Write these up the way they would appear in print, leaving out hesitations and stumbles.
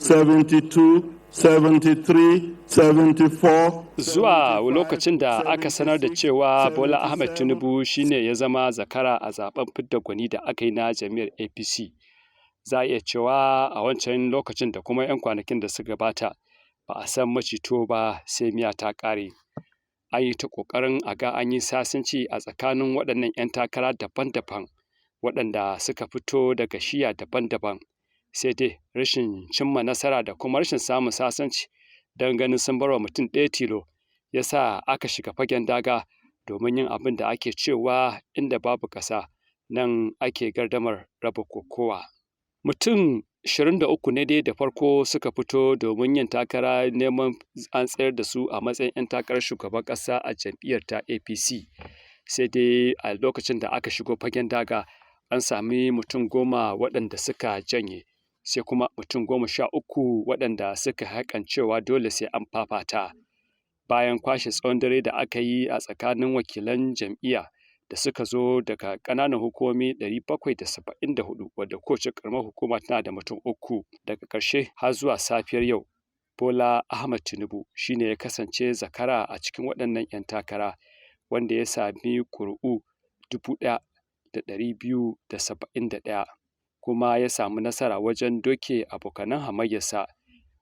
72, 73, 74. Zuwa lokacin da aka sanar da cewa Bola Ahmed Tinubu shine ya zama zakara a zaben fidda gwani da aka yi na jam'iyyar APC. Za a iya cewa a wancan lokacin da kuma 'yan kwanakin da suka gabata ba a san macito ba sai miya ta ƙare. An yi ta ƙoƙarin a ga an yi sasanci a tsakanin waɗannan 'yan takara daban-daban waɗanda suka fito daga shiya daban-daban. Sai dai rashin cimma nasara da kuma rashin samun sasanci don ganin sun bar wa mutum ɗaya tilo ya sa aka shiga fagen daga domin yin abin da ake cewa inda babu ƙasa nan ake gardamar raba kokowa. Mutum 23 ne dai da farko suka fito domin yin takara neman an tsayar da su a matsayin 'yan takarar shugaban ƙasa a jam'iyyar ta APC. Sai dai a lokacin da aka shigo fagen daga an sami mutum 10 waɗanda suka janye, sai kuma mutum 13 waɗanda suka haƙan cewa dole sai an fafata. Bayan kwashe tsawon dare da aka yi a tsakanin wakilan jam'iyya da suka zo daga ƙananan hukumomi 774 wadda kowace ƙaramar hukuma tana da mutum 3 daga ƙarshe har zuwa safiyar yau. Bola Ahmed Tinubu shine ya kasance zakara a cikin waɗannan 'yan takara wanda ya sami ƙuri'u 1,271 kuma ya samu nasara wajen doke abokanan hamayyarsa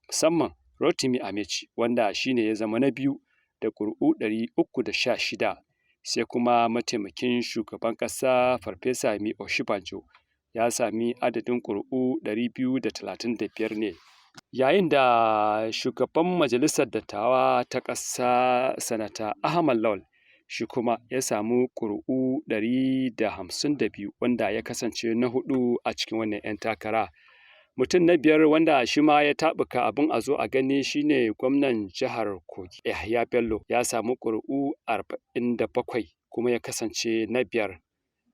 musamman Rotimi Amaechi wanda shine ya zama na biyu da ƙuri'u 316, sai kuma mataimakin shugaban ƙasa Farfesa Yemi Osibanjo ya sami adadin ƙuri'u 235 ne. Yayin da shugaban majalisar dattawa ta ƙasa Sanata Ahmad Lawal shi kuma ya samu ƙuri'u 152 wanda ya kasance na 4 a cikin wannan 'yan takara. Mutum na 5 wanda shi ma ya taɓuka abin a zo a gani shine gwamnan jihar Kogi Yahaya Bello ya samu ƙuri'u 47 kuma ya kasance na 5.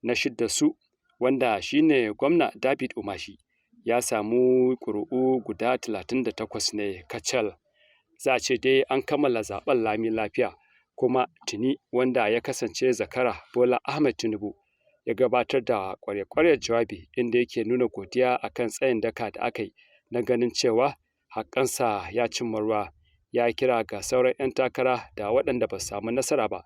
Na 6 su wanda shine gwamna David Umahi ya samu ƙuri'u guda 38 ne kacal. Za a ce dai an kammala zaben lami lafiya kuma tuni wanda ya kasance zakara Bola Ahmed Tinubu ya gabatar da ƙwarya-ƙwaryar jawabi inda yake nuna godiya akan tsayin daka da aka yi na ganin cewa haƙƙansa ya cimma ruwa. Ya kira ga sauran 'yan takara da waɗanda ba su samu nasara ba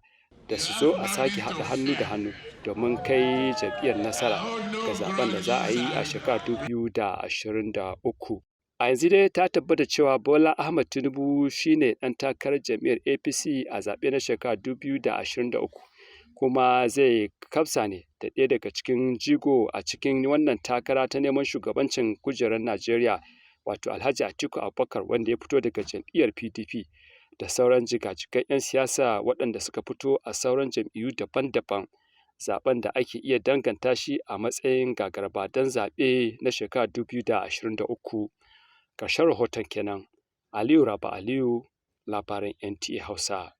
da su zo a sake haɗa hannu da hannu domin kai jam'iyyar nasara ga zaben da za a yi a shekarar 2023. A yanzu dai ta tabbata cewa Bola Ahmed Tinubu shine ɗan takarar jam'iyyar APC a zaɓe na shekarar 2023 kuma zai kafsa ne da ɗaya daga cikin jigo a cikin wannan takara ta neman shugabancin kujerar Najeriya wato Alhaji Atiku Abubakar wanda ya fito daga jam'iyyar PDP da sauran jigajigan 'yan siyasa waɗanda suka fito a sauran jam'iyyu daban-daban. Zaben da ake iya danganta shi a matsayin gagarbadan zaɓe na shekarar 2023. Ƙarshen rahoton kenan. Aliyu Raba Aliyu, labaran NTA Hausa.